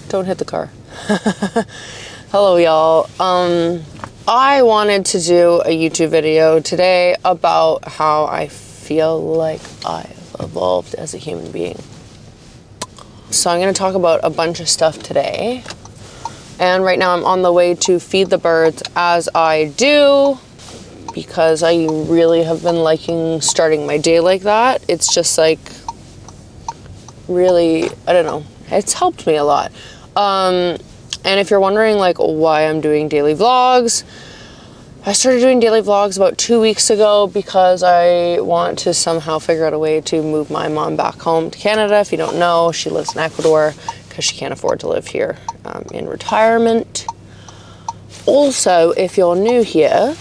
Don't hit the car. Hello, y'all. I wanted to do a YouTube video today about how I feel like I've evolved as a human being. So I'm going to talk about a bunch of stuff today. And right now I'm on the way to feed the birds as I do, because I really have been liking starting my day like that. It's just like really, I don't know, it's helped me a lot. And if you're wondering like why I'm doing daily vlogs, I started doing daily vlogs about 2 weeks ago because I want to somehow figure out a way to move my mom back home to Canada. If you don't know, she lives in Ecuador because she can't afford to live here in retirement. Also, if you're new here,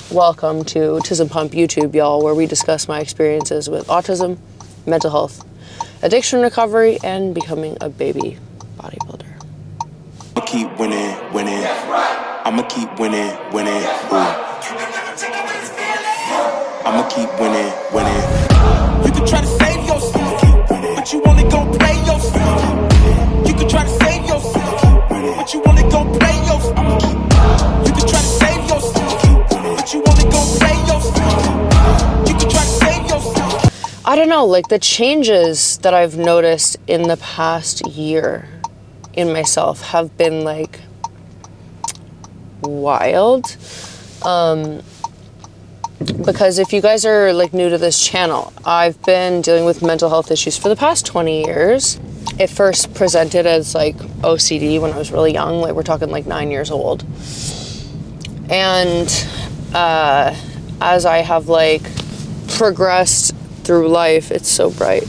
welcome to Autism Pump YouTube, y'all, where we discuss my experiences with autism, mental health, addiction recovery, and becoming a baby bodybuilder. I'ma keep winning, winning. I'ma keep winning, winning. I'ma keep winning, winning. You can try to save yourself, but you only gon' play yourself. You can try to save yourself, but you only gon' play yourself. You can try to save yourself, but you only gon' play yourself. You can try to save yourself. I don't know, like the changes that I've noticed in the past year in myself have been like wild. Because if you guys are like new to this channel, I've been dealing with mental health issues for the past 20 years. It first presented as like OCD when I was really young, like we're talking like 9 years old. And as I have like progressed through life, it's so bright.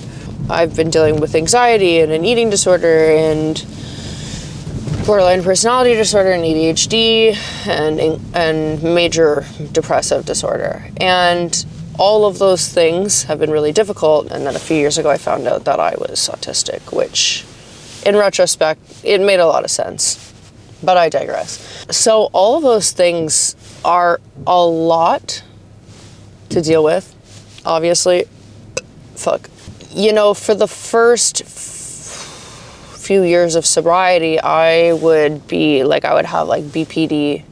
I've been dealing with anxiety and an eating disorder and borderline personality disorder and ADHD and major depressive disorder. And all of those things have been really difficult. And then a few years ago, I found out that I was autistic, which in retrospect, it made a lot of sense, but I digress. So all of those things are a lot to deal with, obviously. Fuck. You know, for the first few years of sobriety, I would have like BPD,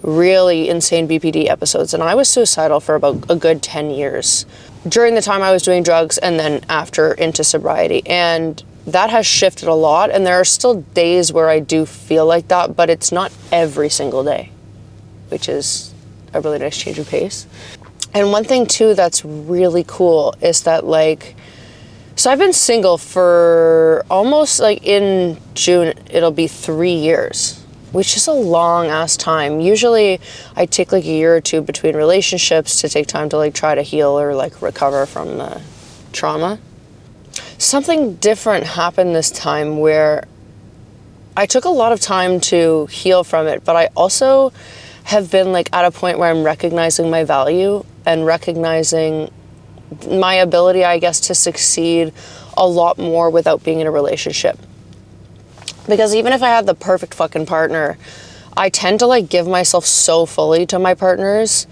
really insane BPD episodes. And I was suicidal for about a good 10 years during the time I was doing drugs and then after into sobriety. And that has shifted a lot. And there are still days where I do feel like that, but it's not every single day, which is a really nice change of pace. And one thing too that's really cool is that like, so I've been single for almost like in June, it'll be 3 years, which is a long ass time. Usually I take like a year or two between relationships to take time to like try to heal or like recover from the trauma. Something different happened this time where I took a lot of time to heal from it, but I also have been like at a point where I'm recognizing my value and recognizing my ability, I guess, to succeed a lot more without being in a relationship. Because even if I had the perfect fucking partner, I tend to like give myself so fully to my partners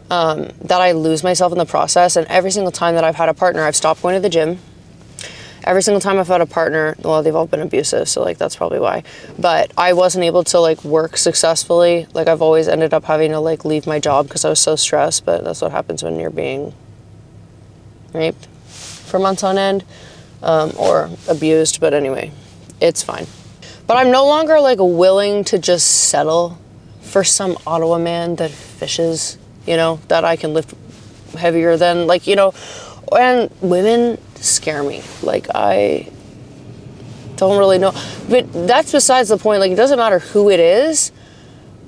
that I lose myself in the process. And every single time that I've had a partner, I've stopped going to the gym. Every single time I've had a partner, well, they've all been abusive, so like that's probably why. But I wasn't able to like work successfully. Like I've always ended up having to like leave my job because I was so stressed. But that's what happens when you're being raped for months on end, or abused, but anyway, it's fine. But I'm no longer like willing to just settle for some Ottawa man that fishes, you know, that I can lift heavier than, like, you know, and women scare me. Like, I don't really know, but that's besides the point. Like, it doesn't matter who it is.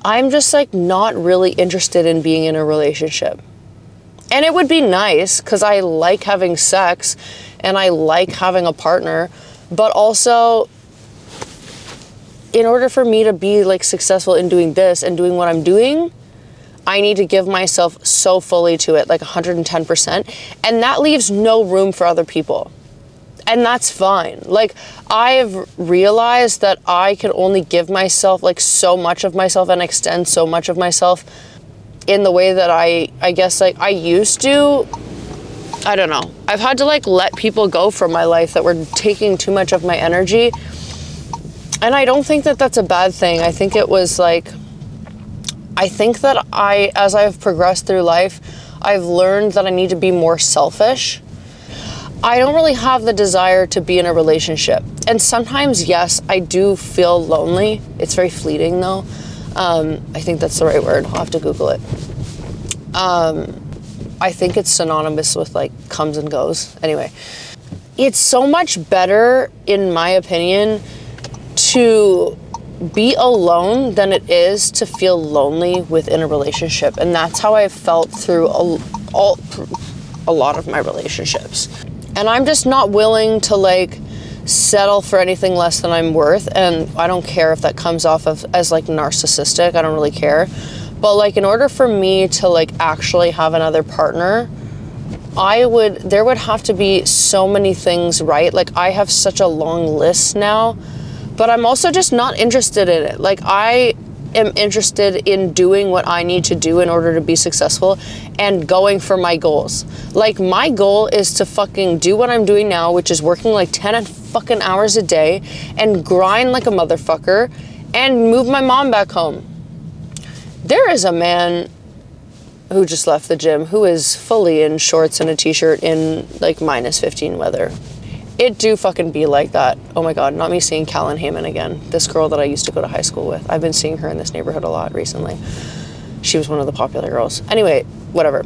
I'm just like not really interested in being in a relationship. And it would be nice because I like having sex and I like having a partner, but also in order for me to be like successful in doing this and doing what I'm doing, I need to give myself so fully to it, like 110%. And that leaves no room for other people. And that's fine. Like, I've realized that I can only give myself like so much of myself and extend so much of myself in the way that I guess like I used to. I don't know. I've had to like let people go from my life that were taking too much of my energy. And I don't think that that's a bad thing. I think it was like, I think that as I've progressed through life, I've learned that I need to be more selfish. I don't really have the desire to be in a relationship. And sometimes, yes, I do feel lonely. It's very fleeting though. I think that's the right word. I'll have to Google it. I think it's synonymous with like comes and goes. Anyway, it's so much better, in my opinion, to be alone than it is to feel lonely within a relationship. And that's how I felt through a lot of my relationships. And I'm just not willing to like settle for anything less than I'm worth. And I don't care if that comes off as like narcissistic. I don't really care. But like, in order for me to like actually have another partner, there would have to be so many things right. Like, I have such a long list now, but I'm also just not interested in it. Like, I am interested in doing what I need to do in order to be successful and going for my goals. Like, my goal is to fucking do what I'm doing now, which is working like 10 fucking hours a day and grind like a motherfucker and move my mom back home. There is a man who just left the gym who is fully in shorts and a t-shirt in like minus 15 weather. It do fucking be like that. Oh my God, not me seeing Callan Heyman again. This girl that I used to go to high school with. I've been seeing her in this neighborhood a lot recently. She was one of the popular girls. Anyway, whatever.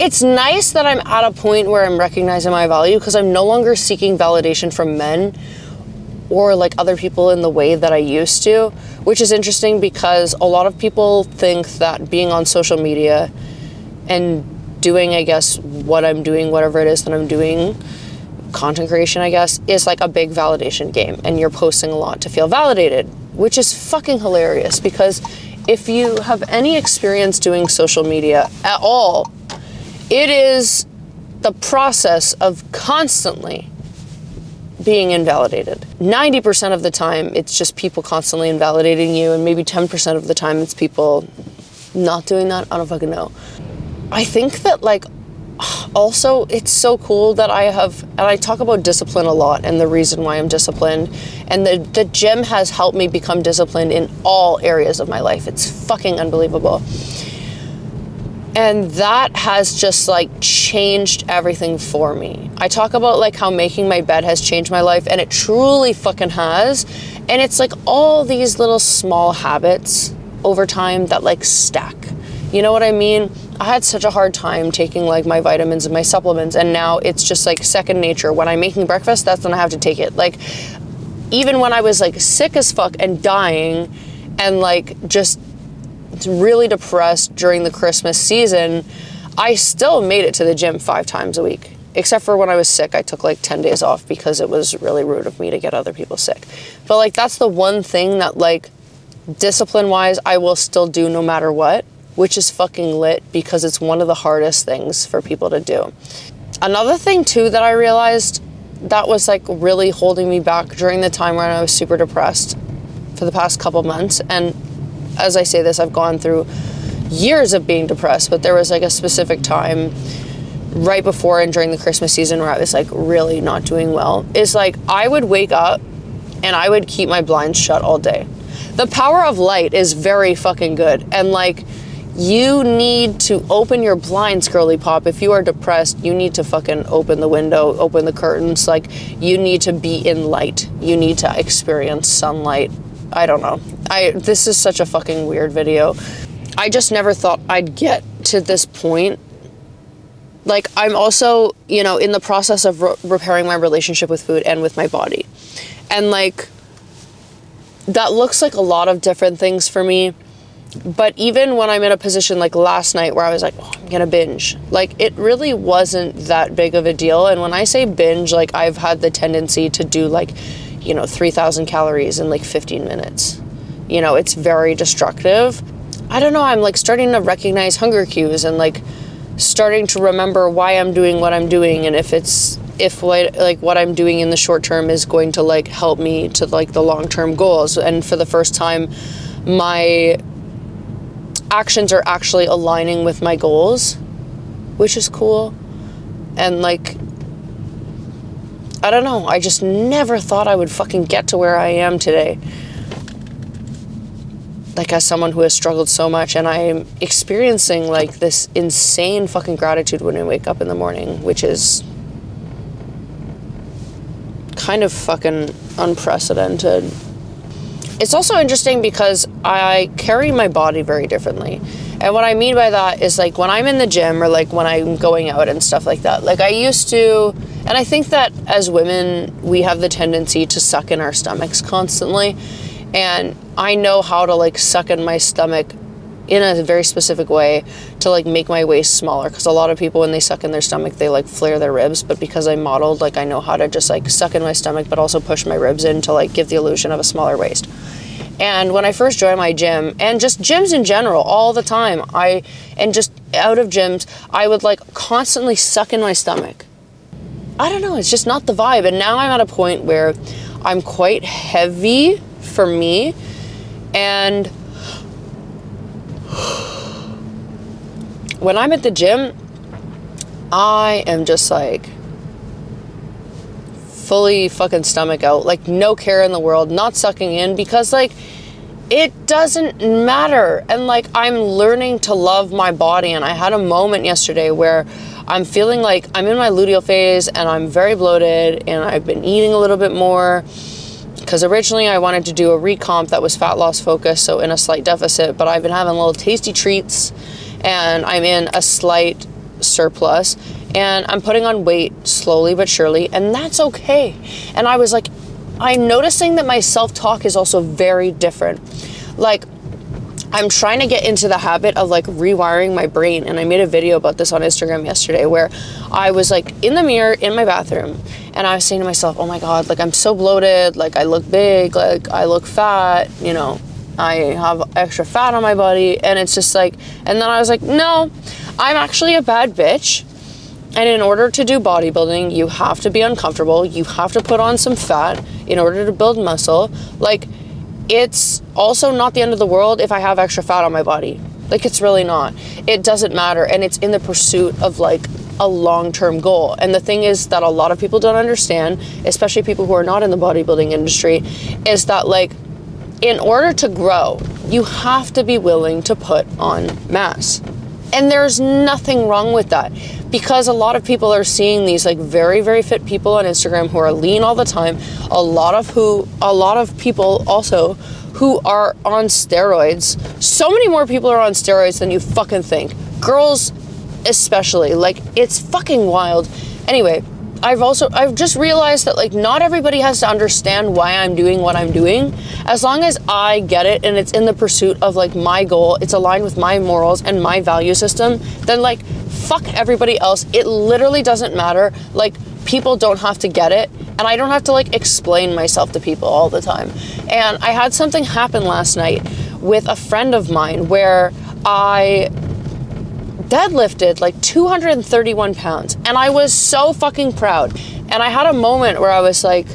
It's nice that I'm at a point where I'm recognizing my value, because I'm no longer seeking validation from men or like other people in the way that I used to, which is interesting because a lot of people think that being on social media and doing, I guess, what I'm doing, whatever it is that I'm doing, content creation, I guess, is like a big validation game, and you're posting a lot to feel validated, which is fucking hilarious, because if you have any experience doing social media at all, it is the process of constantly being invalidated. 90% of the time, it's just people constantly invalidating you, and maybe 10% of the time it's people not doing that. I don't fucking know. I think that like, also, it's so cool that and I talk about discipline a lot and the reason why I'm disciplined, and the gym has helped me become disciplined in all areas of my life. It's fucking unbelievable. And that has just like changed everything for me. I talk about like how making my bed has changed my life, and it truly fucking has. And it's like all these little small habits over time that like stack. You know what I mean? I had such a hard time taking like my vitamins and my supplements, and now it's just like second nature. When I'm making breakfast, that's when I have to take it. Like, even when I was like sick as fuck and dying and like just really depressed during the Christmas season, I still made it to the gym 5 times a week. Except for when I was sick, I took like 10 days off because it was really rude of me to get other people sick. But like, that's the one thing that like discipline wise, I will still do no matter what, which is fucking lit, because it's one of the hardest things for people to do. Another thing too that I realized that was like really holding me back during the time when I was super depressed for the past couple months, and as I say this, I've gone through years of being depressed, but there was like a specific time right before and during the Christmas season where I was like really not doing well, is like I would wake up and I would keep my blinds shut all day. The power of light is very fucking good, and like, you need to open your blinds, girly pop. If you are depressed, you need to fucking open the window, open the curtains. Like, you need to be in light. You need to experience sunlight. I don't know. This is such a fucking weird video. I just never thought I'd get to this point. Like, I'm also, you know, in the process of repairing my relationship with food and with my body. And like, that looks like a lot of different things for me. But even when I'm in a position like last night where I was like, oh, I'm gonna binge, like, it really wasn't that big of a deal. And when I say binge, like, I've had the tendency to do like, you know, 3,000 calories in like 15 minutes. You know, it's very destructive. I don't know, I'm like starting to recognize hunger cues and like starting to remember why I'm doing what I'm doing, and if what I'm doing in the short term is going to like help me to like the long-term goals. And for the first time, my actions are actually aligning with my goals, which is cool. And like, I don't know, I just never thought I would fucking get to where I am today. Like, as someone who has struggled so much, and I'm experiencing like this insane fucking gratitude when I wake up in the morning, which is kind of fucking unprecedented. It's also interesting because I carry my body very differently. And what I mean by that is, like, when I'm in the gym or like when I'm going out and stuff like that, like I used to, and I think that as women, we have the tendency to suck in our stomachs constantly. And I know how to like suck in my stomach in a very specific way to like make my waist smaller, because a lot of people, when they suck in their stomach, they like flare their ribs. But because I modeled, like, I know how to just like suck in my stomach but also push my ribs in to like give the illusion of a smaller waist. And when I first joined my gym, and just gyms in general all the time, and just out of gyms, I would like constantly suck in my stomach. I don't know, it's just not the vibe. And now I'm at a point where I'm quite heavy for me, and when I'm at the gym, I am just like fully fucking stomach out, like no care in the world, not sucking in, because like it doesn't matter. And like, I'm learning to love my body. And I had a moment yesterday where I'm feeling like I'm in my luteal phase and I'm very bloated, and I've been eating a little bit more, because originally I wanted to do a recomp that was fat loss focused, so in a slight deficit, but I've been having little tasty treats and I'm in a slight surplus, and I'm putting on weight slowly but surely, and that's okay. And I was like, I'm noticing that my self-talk is also very different. Like, I'm trying to get into the habit of like rewiring my brain. And I made a video about this on Instagram yesterday, where I was like in the mirror in my bathroom, and I was saying to myself, oh my God, like I'm so bloated, like I look big, like I look fat, you know, I have extra fat on my body. And it's just like, and then I was like, no, I'm actually a bad bitch. And in order to do bodybuilding, you have to be uncomfortable. You have to put on some fat in order to build muscle. Like, it's also not the end of the world if I have extra fat on my body. Like, it's really not. It doesn't matter. And it's in the pursuit of like a long-term goal. And the thing is that a lot of people don't understand, especially people who are not in the bodybuilding industry, is that like, in order to grow, you have to be willing to put on mass. And there's nothing wrong with that, because a lot of people are seeing these like very, very fit people on Instagram who are lean all the time. A lot of people also who are on steroids. So many more people are on steroids than you fucking think. Girls especially. Like, it's fucking wild. Anyway, I've just realized that like not everybody has to understand why I'm doing what I'm doing. As long as I get it and it's in the pursuit of like my goal, it's aligned with my morals and my value system, then like fuck everybody else. It literally doesn't matter. Like, people don't have to get it, and I don't have to like explain myself to people all the time. And I had something happen last night with a friend of mine where I deadlifted like 231 pounds, and I was so fucking proud. And I had a moment where I was like,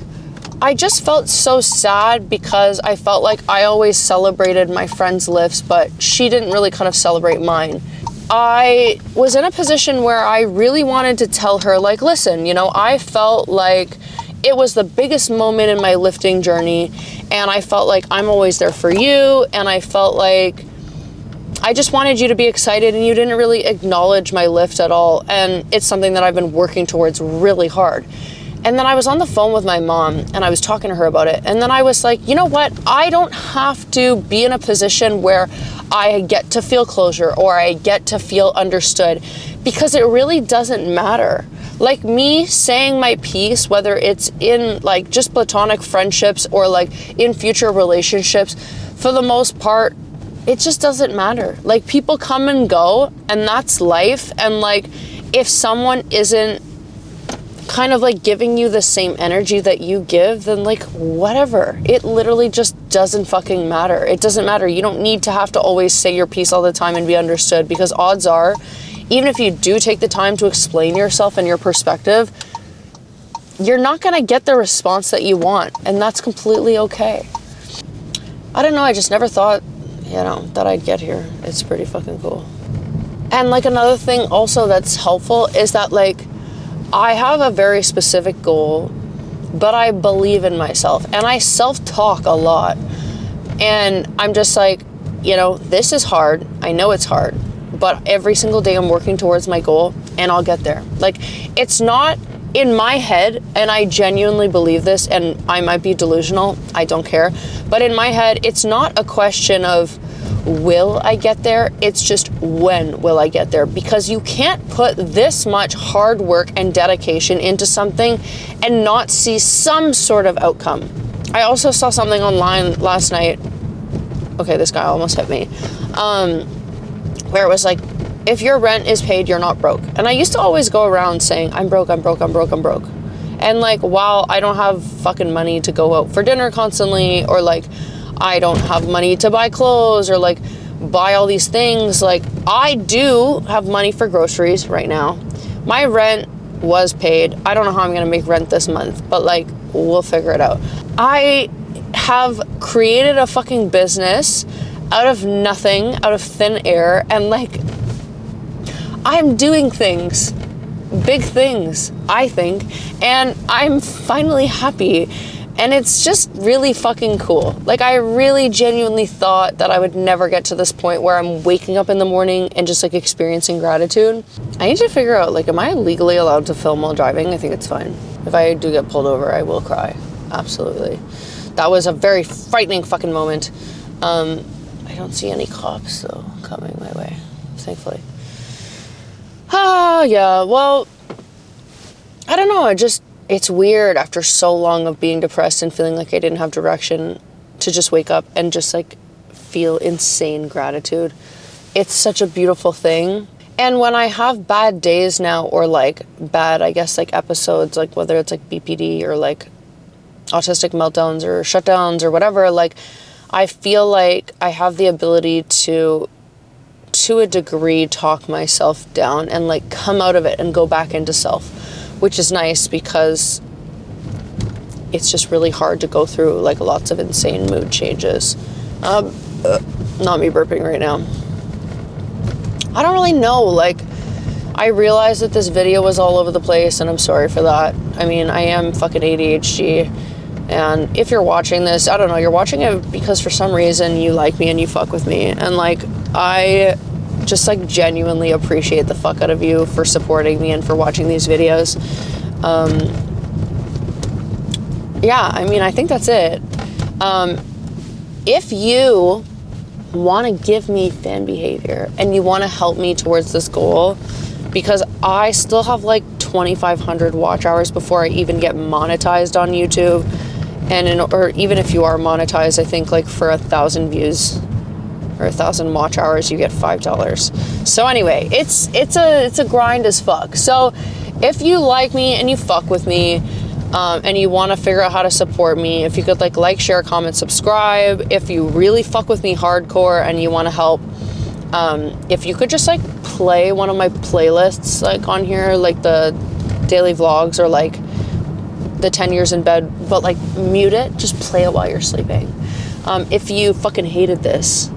I just felt so sad, because I felt like I always celebrated my friend's lifts, but she didn't really kind of celebrate mine. I was in a position where I really wanted to tell her, like, listen, you know, I felt like it was the biggest moment in my lifting journey, and I felt like I'm always there for you, and I felt like I just wanted you to be excited, and you didn't really acknowledge my lift at all. And it's something that I've been working towards really hard. And then I was on the phone with my mom, and I was talking to her about it. And then I was like, you know what? I don't have to be in a position where I get to feel closure or I get to feel understood, because it really doesn't matter. Like, me saying my piece, whether it's in like just platonic friendships or like in future relationships, for the most part, it just doesn't matter. Like, people come and go, and that's life. And like, if someone isn't kind of like giving you the same energy that you give, then like, whatever. It literally just doesn't fucking matter. It doesn't matter. You don't need to have to always say your piece all the time and be understood, because odds are, even if you do take the time to explain yourself and your perspective, you're not gonna get the response that you want, and that's completely okay. I don't know, I just never thought, you know, that I'd get here. It's pretty fucking cool. And like, another thing also that's helpful is that like, I have a very specific goal but I believe in myself, and I self-talk a lot. And I'm just like, you know, this is hard. I know it's hard, but every single day I'm working towards my goal, and I'll get there. Like, it's not in my head, and I genuinely believe this, and I might be delusional, I don't care, but in my head, it's not a question of will I get there, it's just when will I get there, because you can't put this much hard work and dedication into something and not see some sort of outcome. I also saw something online last night, okay, this guy almost hit me, where it was like, if your rent is paid, you're not broke. And I used to always go around saying, I'm broke, I'm broke, I'm broke, I'm broke. And like, while I don't have fucking money to go out for dinner constantly, or like, I don't have money to buy clothes or like buy all these things, like, I do have money for groceries right now. My rent was paid. I don't know how I'm gonna make rent this month, but like, we'll figure it out. I have created a fucking business out of nothing, out of thin air, and like, I'm doing things, big things, I think, and I'm finally happy, and it's just really fucking cool. Like, I really genuinely thought that I would never get to this point where I'm waking up in the morning and just like experiencing gratitude. I need to figure out, like, am I legally allowed to film while driving? I think it's fine. If I do get pulled over, I will cry, absolutely. That was a very frightening fucking moment. I don't see any cops though coming my way, thankfully. Yeah, well, I don't know, it's weird after so long of being depressed and feeling like I didn't have direction to just wake up and just like feel insane gratitude. It's such a beautiful thing. And when I have bad days now, or like bad, I guess, like episodes, like whether it's like BPD or like autistic meltdowns or shutdowns or whatever, like I feel like I have the ability to a degree, talk myself down and like come out of it and go back into self, which is nice because it's just really hard to go through like lots of insane mood changes. Not me burping right now. I don't really know, like, I realized that this video was all over the place, and I'm sorry for that. I mean, I am fucking ADHD, and if you're watching this, I don't know, you're watching it because for some reason you like me and you fuck with me, and like, I just like genuinely appreciate the fuck out of you for supporting me and for watching these videos. Yeah, I mean, I think that's it. If you want to give me fan behavior and you want to help me towards this goal, because I still have like 2,500 watch hours before I even get monetized on YouTube, or even if you are monetized, I think like for 1,000 views or 1,000 watch hours, you get $5. So anyway, it's a grind as fuck. So if you like me and you fuck with me, and you want to figure out how to support me, if you could like, share, comment, subscribe. If you really fuck with me hardcore and you want to help, if you could just like play one of my playlists like on here, like the daily vlogs or like the 10 years in bed, but like mute it, just play it while you're sleeping. If you fucking hated this,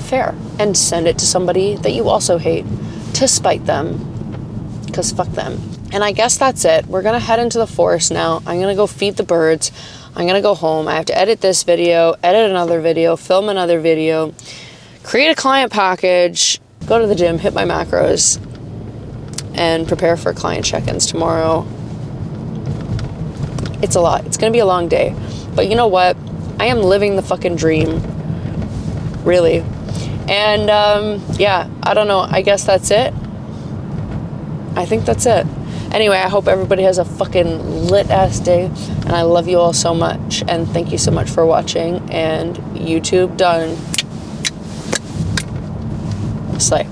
fair, and send it to somebody that you also hate to spite them, because fuck them. And I guess that's it. We're gonna head into the forest now. I'm gonna go feed the birds. I'm gonna go home. I have to edit this video, edit another video, film another video, create a client package, go to the gym, hit my macros, and prepare for client check-ins tomorrow. It's a lot. It's gonna be a long day. But you know what? I am living the fucking dream. Really. And yeah, I don't know. I guess that's it. I think that's it. Anyway, I hope everybody has a fucking lit-ass day, and I love you all so much, and thank you so much for watching, and YouTube done. Slay.